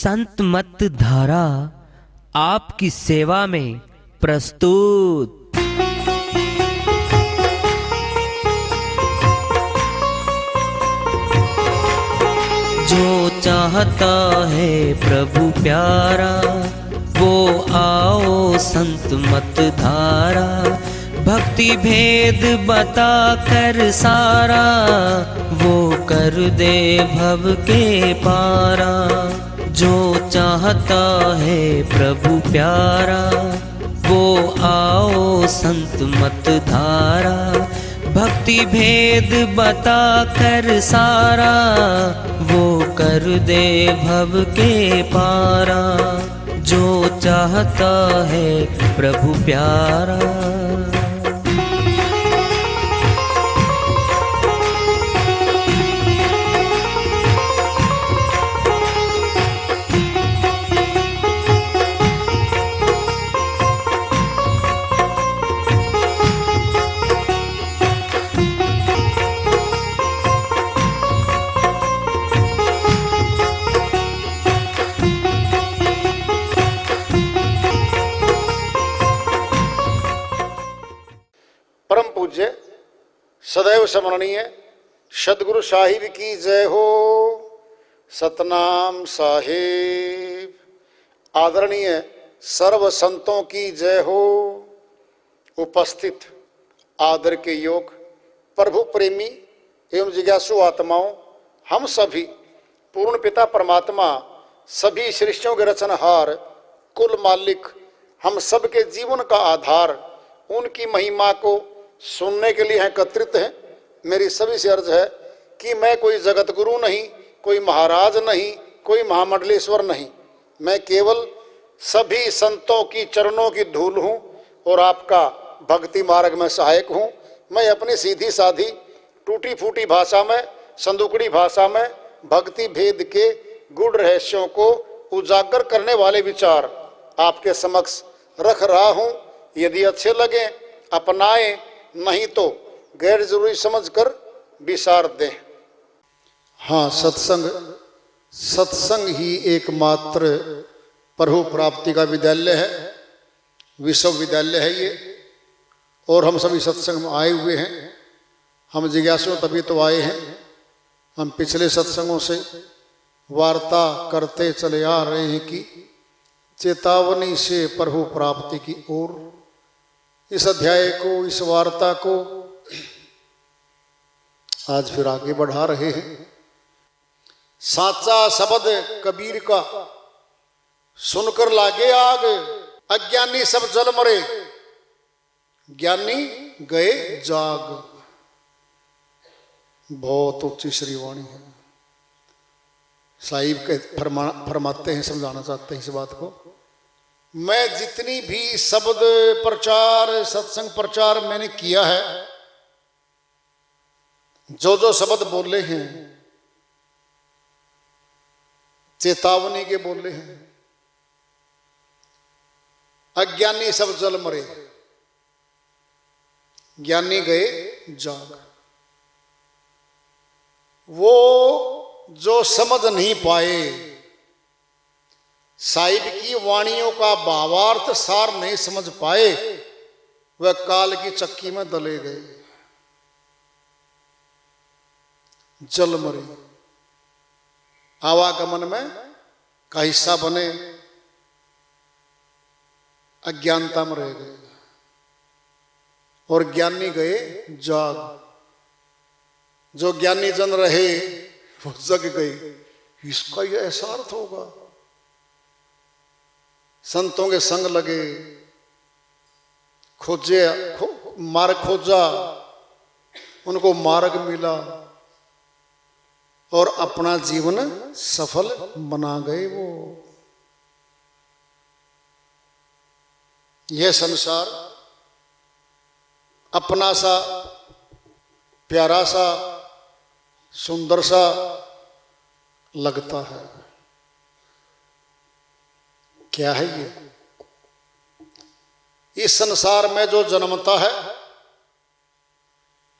संत मत धारा आपकी सेवा में प्रस्तुत। जो चाहता है प्रभु प्यारा, वो आओ संत मत धारा। भक्ति भेद बता कर सारा, वो कर दे भव के पारा। जो चाहता है प्रभु प्यारा, वो आओ संत मत धारा। भक्ति भेद बता कर सारा, वो कर दे भव के पारा। जो चाहता है प्रभु प्यारा। परम पूज्य सदैव स्मरणीय सदगुरु साहिब की जय हो। सतनाम साहिब। आदरणीय सर्व संतों की जय हो। उपस्थित आदर के योग प्रभु प्रेमी एवं जिज्ञासु आत्माओं, हम सभी पूर्ण पिता परमात्मा, सभी सृष्टियों के रचनहार, कुल मालिक, हम सब के जीवन का आधार, उनकी महिमा को सुनने के लिए एकत्रित हैं। मेरी सभी से अर्ज है कि मैं कोई जगत गुरु नहीं, कोई महाराज नहीं, कोई महामंडलेश्वर नहीं। मैं केवल सभी संतों की चरणों की धूल हूँ और आपका भक्ति मार्ग में सहायक हूँ। मैं अपनी सीधी साधी टूटी फूटी भाषा में, संदुकड़ी भाषा में भक्ति भेद के गूढ़ रहस्यों को उजागर करने वाले विचार आपके समक्ष रख रहा हूँ। यदि अच्छे लगे अपनाएं, नहीं तो गैर जरूरी समझकर विसार दें। हाँ, सत्संग ही एकमात्र प्रभु प्राप्ति का विद्यालय है, विश्वविद्यालय है ये। और हम सभी सत्संग में आए हुए हैं। हम जिज्ञासु तभी तो आए हैं। हम पिछले सत्संगों से वार्ता करते चले आ रहे हैं कि चेतावनी से प्रभु प्राप्ति की ओर। इस अध्याय को, इस वार्ता को आज फिर आगे बढ़ा रहे हैं। साचा शब्द कबीर का सुनकर लागे आग, अज्ञानी सब जल मरे, ज्ञानी गए जाग। बहुत ऊंची श्रीवाणी है। साहिब के फरमाते हैं, समझाना चाहते हैं इस बात को। मैं जितनी भी शब्द प्रचार, सत्संग प्रचार मैंने किया है, जो जो शब्द बोले हैं चेतावनी के बोले हैं। अज्ञानी सब जल मरे, ज्ञानी गए जाग। वो जो समझ नहीं पाए, साहिब की वाणियों का भावार्थ सार नहीं समझ पाए, वह काल की चक्की में दले गए, जल मरे, आवागमन में का हिस्सा बने, अज्ञानता में रह गए। और ज्ञानी गए जाग। जो ज्ञानी जन रहे वो जग गए। इसका यह ऐसा अर्थ होगा। संतों के संग लगे, खोजे, मार्ग खोजा, उनको मार्ग मिला और अपना जीवन सफल बना गए। वो यह संसार अपना सा, प्यारा सा, सुंदर सा लगता है। क्या है ये? इस संसार में जो जन्मता है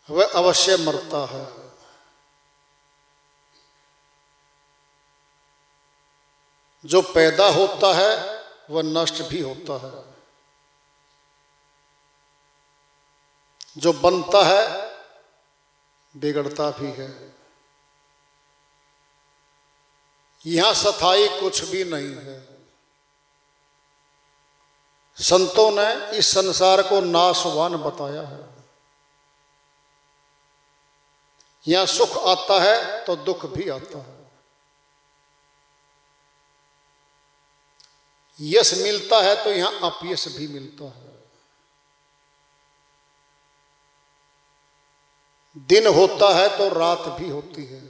वह अवश्य मरता है। जो पैदा होता है वह नष्ट भी होता है, जो बनता है बिगड़ता भी है। यहां सथाई कुछ भी नहीं है। संतों ने इस संसार को नाशवान बताया है। यहां सुख आता है तो दुख भी आता है, यश मिलता है तो यहां अपयश भी मिलता है। दिन होता है तो रात भी होती है,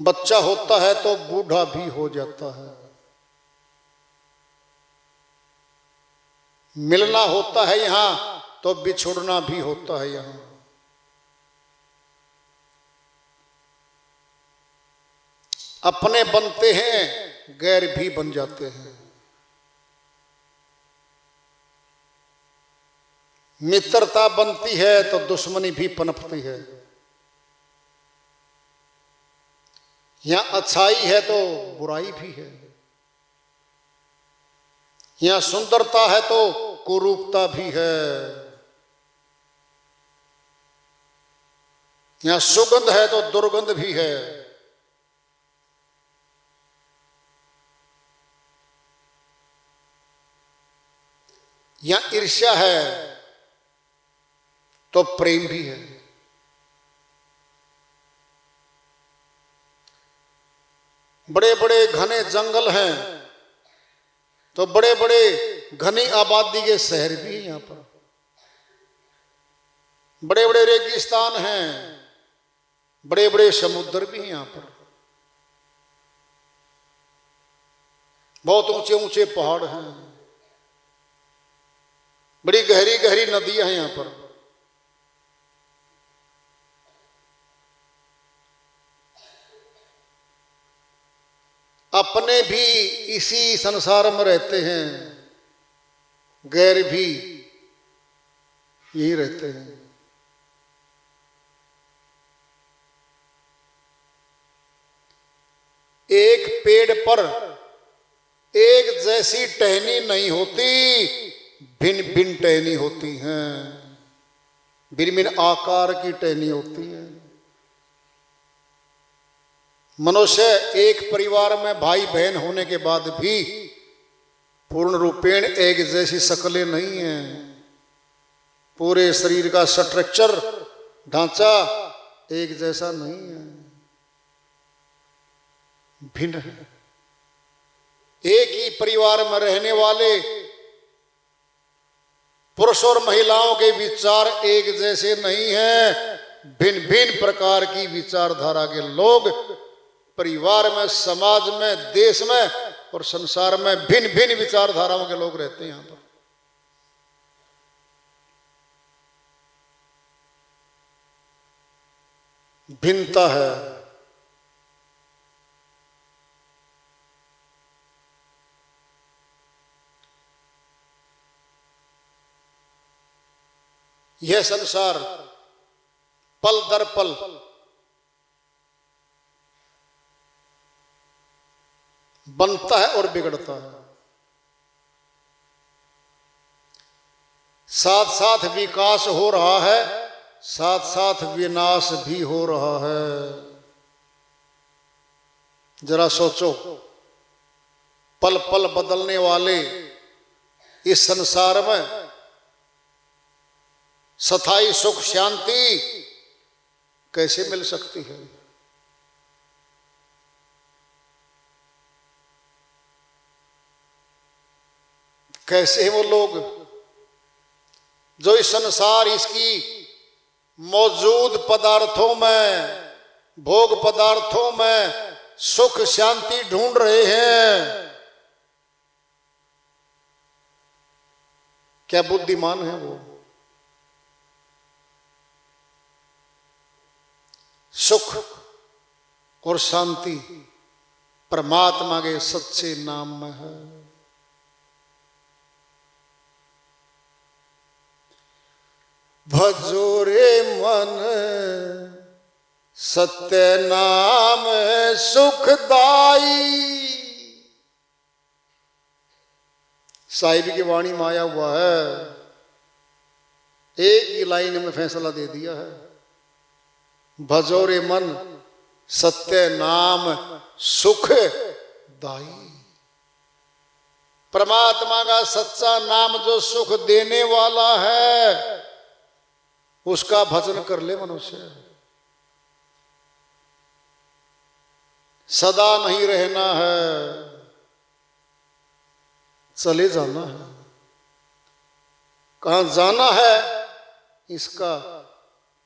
बच्चा होता है तो बूढ़ा भी हो जाता है, मिलना होता है यहां तो बिछुड़ना भी होता है। यहां अपने बनते हैं गैर भी बन जाते हैं, मित्रता बनती है तो दुश्मनी भी पनपती है। यहां अच्छाई है तो बुराई भी है, यहां सुंदरता है तो कुरूपता भी है, यहां सुगंध है तो दुर्गंध भी है। यहां ईर्ष्या है तो प्रेम भी है। बड़े बड़े घने जंगल हैं तो बड़े बड़े घनी आबादी के शहर भी हैं। यहां पर बड़े बड़े रेगिस्तान हैं, बड़े बड़े समुद्र भी हैं। यहां पर बहुत ऊंचे ऊंचे पहाड़ हैं, बड़ी गहरी गहरी नदियां हैं। यहां पर अपने भी इसी संसार में रहते हैं, गैर भी यही रहते हैं। एक पेड़ पर एक जैसी टहनी नहीं होती, भिन्न भिन्न टहनी होती हैं, भिन्न भिन्न आकार की टहनी होती है। मनुष्य एक परिवार में भाई बहन होने के बाद भी पूर्ण रूपेण एक जैसी शक्लें नहीं है। पूरे शरीर का स्ट्रक्चर ढांचा एक जैसा नहीं है, भिन्न है। एक ही परिवार में रहने वाले पुरुष और महिलाओं के विचार एक जैसे नहीं हैं। भिन्न भिन्न प्रकार की विचारधारा के लोग परिवार में, समाज में, देश में और संसार में भिन्न भिन्न विचारधाराओं के लोग रहते हैं। यहां पर भिन्नता है। यह संसार पल दर पल बनता है और बिगड़ता है, साथ साथ विकास हो रहा है, साथ साथ विनाश भी हो रहा है। जरा सोचो, पल पल बदलने वाले इस संसार में स्थायी सुख शांति कैसे मिल सकती है? कैसे वो लोग जो इस संसार, इसकी मौजूद पदार्थों में, भोग पदार्थों में सुख शांति ढूंढ रहे हैं, क्या बुद्धिमान है वो? सुख और शांति परमात्मा के सच्चे नाम में है। भजो रे मन सत्य नाम सुखदाई। साहिब की वाणी में आया हुआ है, एक ही लाइन में फैसला दे दिया है, भजोरे मन सत्य नाम सुखदाई। परमात्मा का सच्चा नाम जो सुख देने वाला है, उसका भजन कर ले मनुष्य। सदा नहीं रहना है, चले जाना है। कहां जाना है इसका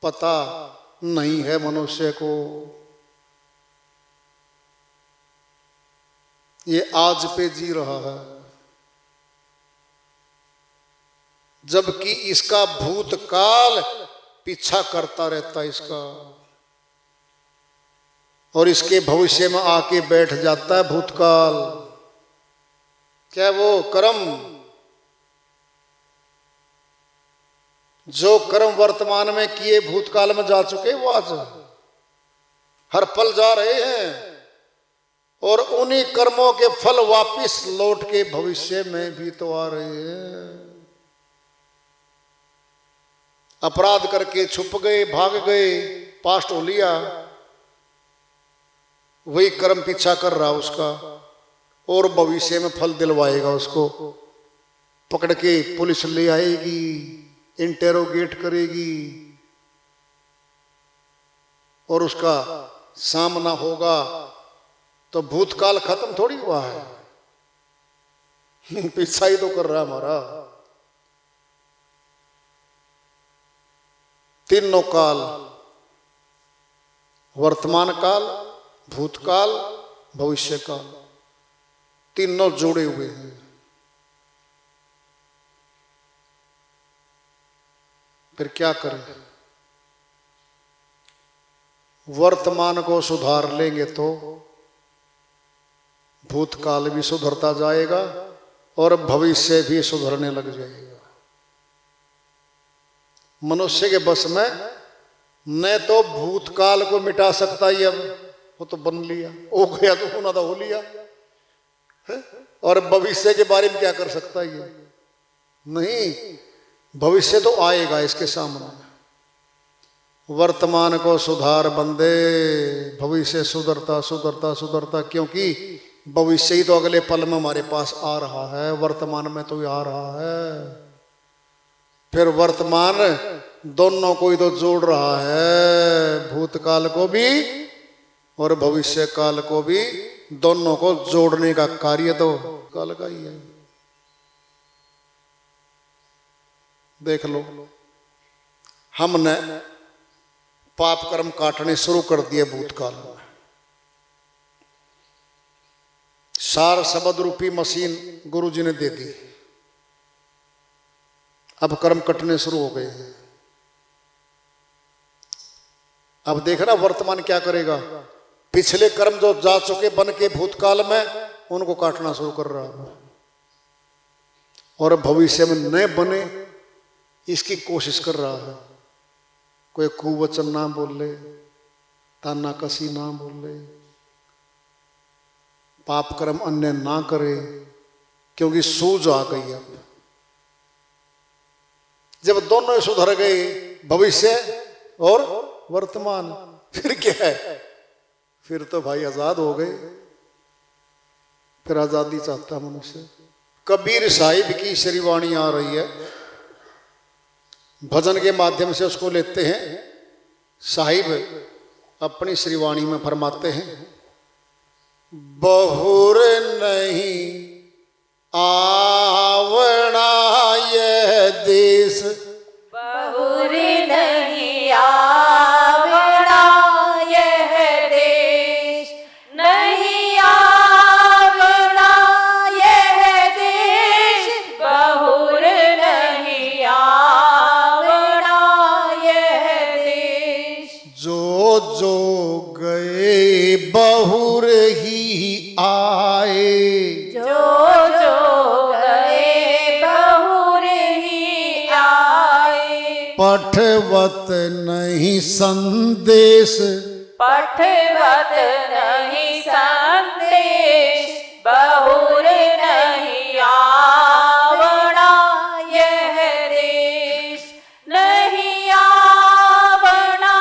पता नहीं है मनुष्य को। ये आज पे जी रहा है, जबकि इसका भूतकाल पीछा करता रहता है इसका, और इसके भविष्य में आके बैठ जाता है भूतकाल। क्या वो कर्म, जो कर्म वर्तमान में किए भूतकाल में जा चुके, वो आज हर पल जा रहे हैं, और उन्हीं कर्मों के फल वापिस लौट के भविष्य में भी तो आ रहे हैं। अपराध करके छुप गए, भाग गए, पास्ट हो लिया, वही कर्म पीछा कर रहा उसका, और भविष्य में फल दिलवाएगा उसको। पकड़ के पुलिस ले आएगी, इंटेरोगेट करेगी, और उसका सामना होगा। तो भूतकाल खत्म थोड़ी हुआ है, पीछा ही तो कर रहा हमारा। तीनों काल, वर्तमान काल, भूतकाल, भविष्य काल, तीनों जोड़े हुए हैं। फिर क्या करें? वर्तमान को सुधार लेंगे तो भूतकाल भी सुधरता जाएगा और भविष्य भी सुधरने लग जाएगा। मनुष्य के बस में न तो भूतकाल को मिटा सकता ही, अब वो तो बन लिया, हो गया तो होना था हो लिया है? और भविष्य के बारे में क्या कर सकता है? नहीं, भविष्य तो आएगा इसके सामने। वर्तमान को सुधार बंदे, भविष्य सुधरता सुधरता सुधरता, क्योंकि भविष्य ही तो अगले पल में हमारे पास आ रहा है, वर्तमान में तो आ रहा है। फिर वर्तमान दोनों को ही तो जोड़ रहा है, भूतकाल को भी और भविष्य काल को भी, दोनों को जोड़ने का कार्य तो काल का ही है। देख लो, हमने पाप कर्म काटने शुरू कर दिए भूतकाल में। सार शब्द रूपी मशीन गुरु जी ने दे दी, अब कर्म कटने शुरू हो गए हैं। अब देखना वर्तमान क्या करेगा। पिछले कर्म जो जा चुके बन के भूतकाल में, उनको काटना शुरू कर रहा है, और भविष्य में न बने इसकी कोशिश कर रहा है। कोई कुवचन ना बोल ले, ताना कसी ना बोल ले, पाप कर्म अन्य ना करे, क्योंकि सूझ आ गई। अब जब दोनों सुधर गए, भविष्य और वर्तमान, फिर क्या है? फिर तो भाई आजाद हो गए। फिर आजादी चाहता मनुष्य। कबीर साहिब की श्रीवाणी आ रही है, भजन के माध्यम से उसको लेते हैं। साहिब अपनी श्रीवाणी में फरमाते हैं, बहुर नहीं आवना यह देश, बहुर नहीं आवना यह देश, नहीं आवना यह देश, बहुर नहीं आवना यह देश। जो जो गए बहुर ही आए, जो जो गए बहुर ही आए। पठवत नहीं संदेश, पठवत नहीं संदेश, बहुर नहीं आवड़ा यह देश, नहीं आवड़ा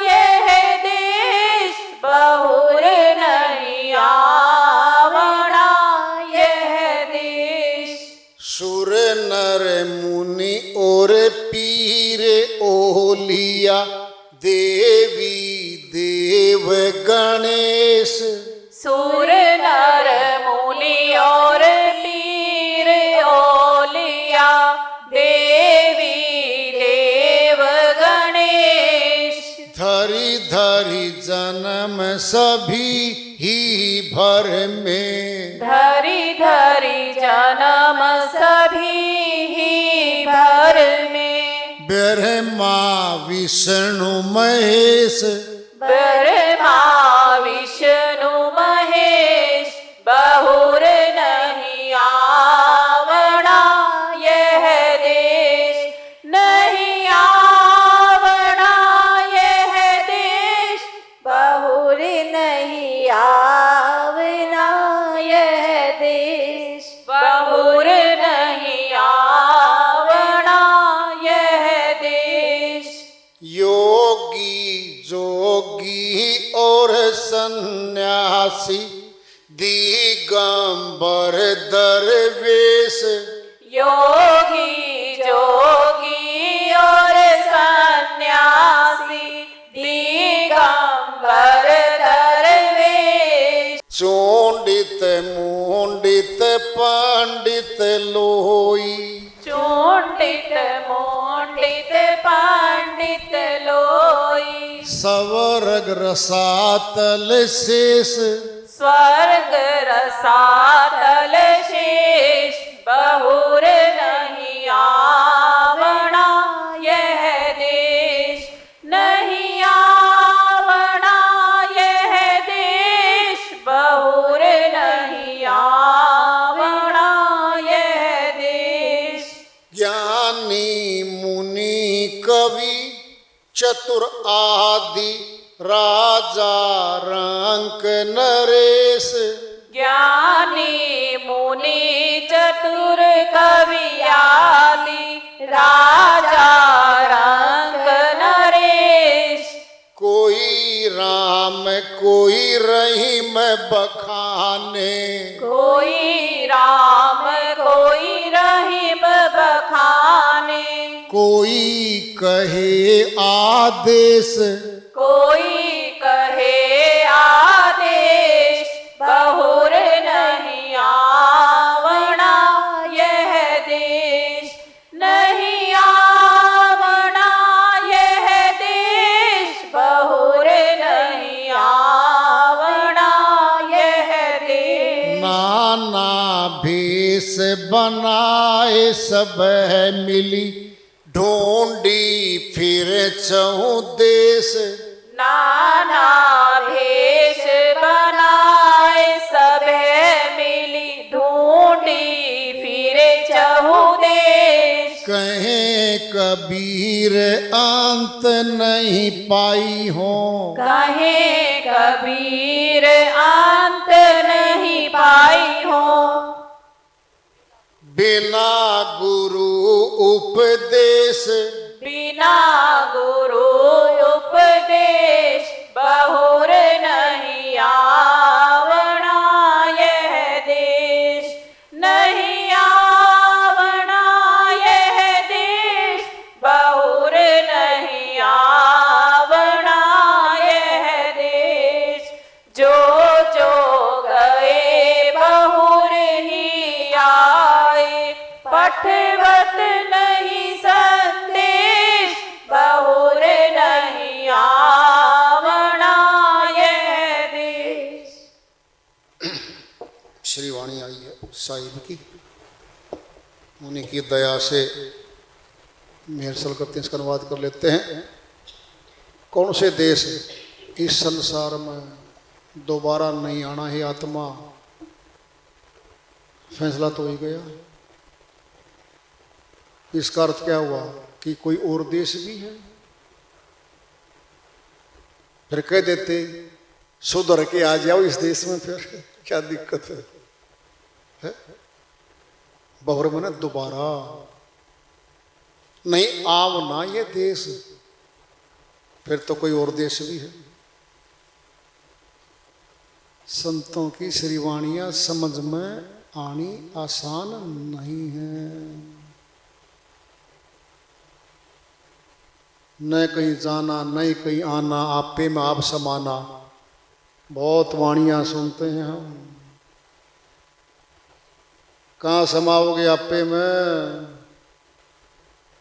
यह देश, बहुर नहीं आवड़ा यह देश। सुर नर मुनि और पीर ओलिया, देवी देव गणेश। सूर नर मुनि और पीर ओलिया, देवी देव गणेश। धरी धरी जन्म सभी ही भर में, धरी धरी जन्म सभी ही भर में। ब्रह्मा विष्णु महेश, ब्रह्मा विष्णु महेश, बहुर नहीं आवड़ा यह देश, नहीं आवड़ा यह देश, बहुर नहीं आवड़ा यह देश, बहुर नहीं आवड़ा यह देश। योगी जोगी और सन्यासी, दिगंबर दरवेश। योगी जोगी और सन्यासी, दिगंबर दरवेश। चोंडित मुंडित पंडित लोई, चोंडित मोंडित पंडित लोई। स्वर्ग रसातल शेष, स्वर्ग रसातल शेष, बहुर नहीं आवड़ा यह देश, नहीं आवड़ा यह देश, बहुर नहीं आवड़ा यह देश। ज्ञानी मुनि कवि चतुर आदि, राजा रंक नरेश। ज्ञानी मुनि चतुर कवि आदि, राजा रंक नरेश। कोई राम कोई रहीम बखाने, कोई राम कोई रहीम बखाने। कोई कहे आदेश, कोई कहे आदेश, बहुर नहीं आवड़ा यह देश, नहीं आवड़ा यह देश, बहुर नहीं आवड़ा यह देश। नाना भेष बनाए सब मिली, ढूंढी फिर चहु देश। नाना भेष बनाए सब मिली, ढूंढी फिरे चहु देश। कहें कबीर अंत नहीं पाई हो, कहें कबीर अंत नहीं पाई हो। बिना गुरु उपदेश, बिना गुरु उपदेश, बहुर नहीं आवड़ा यह देश, नहीं आवड़ा यह देश, बहुर नहीं आवड़ा यह देश। जो जो गए बहुर ही आए, पठवत नहीं संदेश, बहुर नहीं आवड़ा यह देश। श्री वाणी आई है साहिब की, उन्हीं की दया से मेहरसल करते हैं, इसका अनुवाद कर लेते हैं। कौन से देश इस संसार में दोबारा नहीं आना है आत्मा, फैसला तो ही गया। इसका अर्थ क्या हुआ कि कोई और देश भी है? फिर कह देते सुधर के आ जाओ इस देश में, फिर क्या दिक्कत है? बहुर मने दोबारा नहीं आव ना ये देश, फिर तो कोई और देश भी है। संतों की श्रीवाणियां समझ में आनी आसान नहीं है। न कहीं जाना न कहीं आना, आपे में आप समाना, बहुत वाणियां सुनते हैं हम। कहाँ समाओगे आपे में,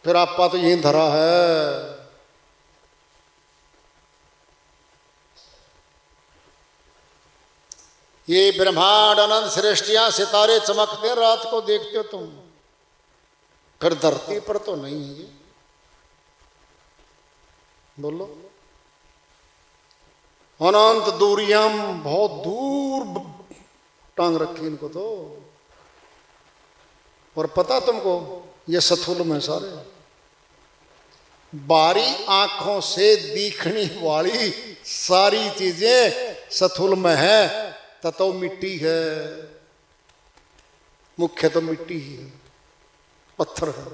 फिर आपा तो यहीं धरा है। ये ब्रह्मांड अनंत सृष्टियां सितारे चमकते हैं, रात को देखते हो तुम, फिर धरती पर तो नहीं है ये। बोलो अनंत दूरियां, बहुत दूर टांग रखी इनको तो। और पता तुमको ये सथुल में सारे बारी आंखों से दिखने वाली सारी चीजें सथुल में है। ततो मिट्टी है, मुख्य तो मिट्टी ही है, पत्थर है,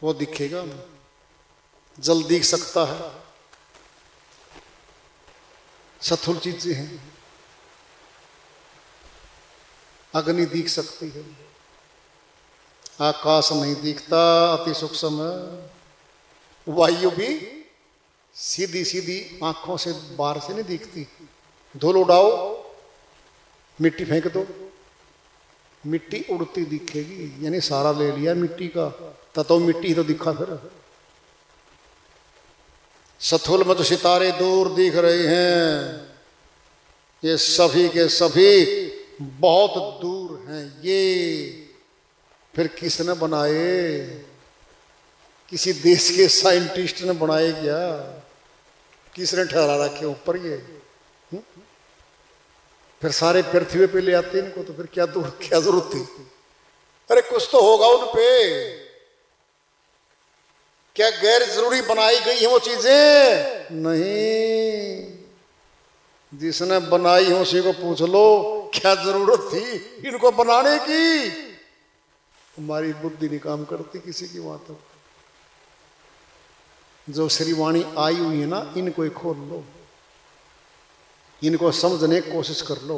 वो दिखेगा, जल दिख सकता है, सथुल चीजें हैं। अग्नि दिख सकती है, आकाश नहीं दिखता, अति सूक्ष्म है। वायु भी सीधी सीधी आंखों से बाहर से नहीं दिखती। धूल उड़ाओ, मिट्टी फेंक दो, मिट्टी उड़ती दिखेगी, यानी सारा ले लिया मिट्टी का, ततो मिट्टी तो दिखा फिर। सथुल में तो सितारे दूर दिख रहे हैं, ये सभी के सभी बहुत दूर हैं। ये फिर किसने बनाए? किसी देश के साइंटिस्ट ने बनाए क्या? किसने ठहरा रखे ऊपर ये? फिर सारे पृथ्वी पे ले आते इनको, तो फिर क्या जरूरत थी? अरे कुछ तो होगा उन पे। क्या गैर जरूरी बनाई गई है वो चीजें? नहीं, जिसने बनाई हो उसी को पूछ लो क्या जरूरत थी इनको बनाने की। हमारी बुद्धि नहीं काम करती किसी की बातों। जो श्रीवाणी आई हुई है ना, इनको ही खोल लो, इनको समझने की कोशिश कर लो।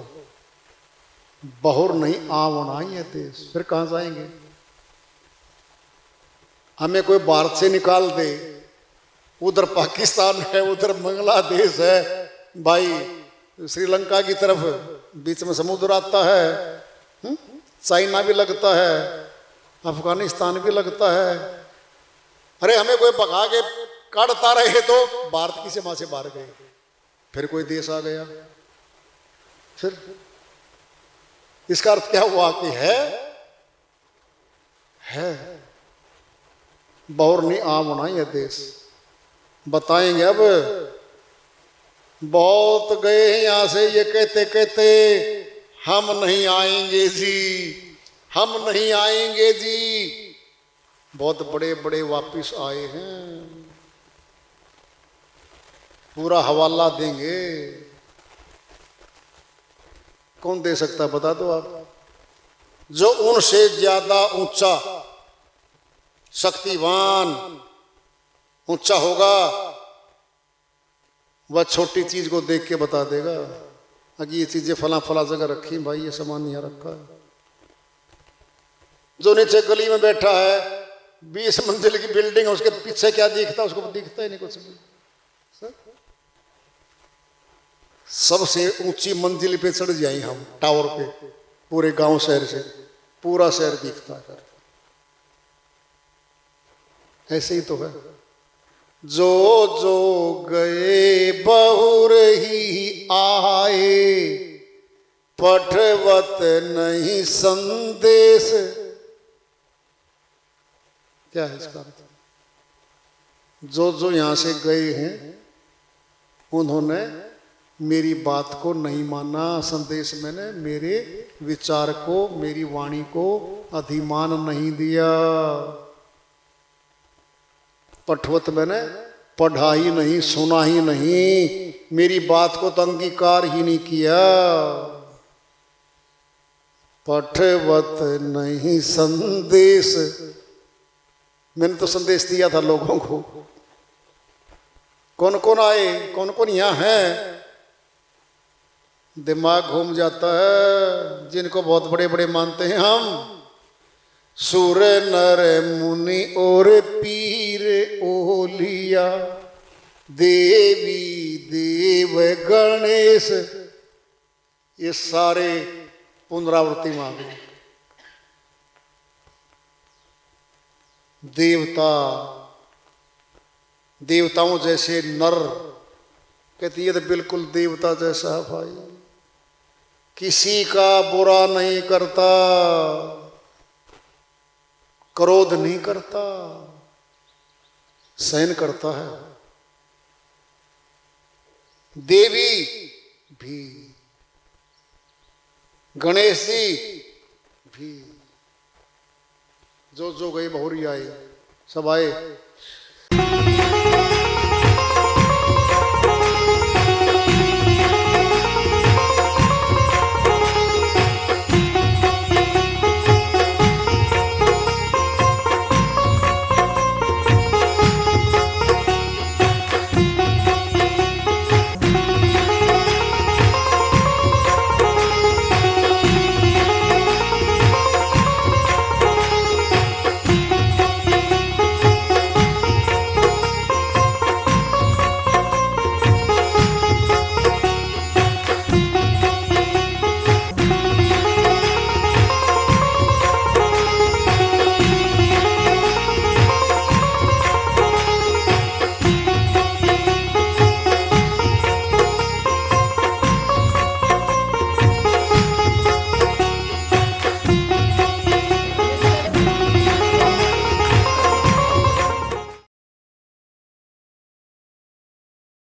बहुर नहीं आवना ये देश, फिर कहां जाएंगे? हमें कोई भारत से निकाल दे, उधर पाकिस्तान है, उधर बांग्लादेश है, भाई श्रीलंका की तरफ बीच में समुद्र आता है, चाइना भी लगता है, अफगानिस्तान भी लगता है। अरे हमें कोई भगा के काटता रहे तो भारत की सीमा से बाहर गए, फिर कोई देश आ गया, फिर इसका अर्थ क्या हुआ कि है बहुर नहीं आमना यह देश। बताएंगे अब। बहुत गए हैं यहां से ये कहते कहते हम नहीं आएंगे जी, हम नहीं आएंगे जी। बहुत बड़े बड़े वापिस आए हैं, पूरा हवाला देंगे। कौन दे सकता है बता दो आप? जो उनसे ज्यादा ऊंचा शक्तिवान ऊंचा होगा वह छोटी चीज को देख के बता देगा कि ये चीजें फला फला जगह रखी भाई, ये सामान यहाँ रखा है। जो नीचे गली में बैठा है, 20 मंजिल की बिल्डिंग है, उसके पीछे क्या दिखता है उसको दिखता ही नहीं कुछ भी। सबसे ऊंची मंजिल पे चढ़ जाए हम, टावर पे, पूरे गांव शहर से पूरा शहर दिखता है। ऐसे ही तो है। जो जो गए बहुर ही आए, पठवत नहीं संदेश। क्या है इसका अर्थ? जो जो यहां से गए हैं उन्होंने मेरी बात को नहीं माना, संदेश मैंने मेरे विचार को, मेरी वाणी को अधिमान नहीं दिया। पठवत मैंने पढ़ा ही नहीं, सुना ही नहीं, मेरी बात को तो अंगीकार ही नहीं किया। पठवत नहीं संदेश, मैंने तो संदेश दिया था लोगों को। कौन कौन आए, कौन कौन यहाँ है? दिमाग घूम जाता है जिनको बहुत बड़े बड़े मानते हैं हम। सुर नर मुनि और पीर ओलिया, देवी देव गणेश, ये सारे पुनरावृत्ति मांगे। देवता, देवताओं जैसे नर, कहती है तो बिल्कुल देवता जैसा है भाई, किसी का बुरा नहीं करता, क्रोध नहीं करता, सहन करता है। देवी भी, गणेश जी भी, जो जो गए बहुरी आए, सब आए।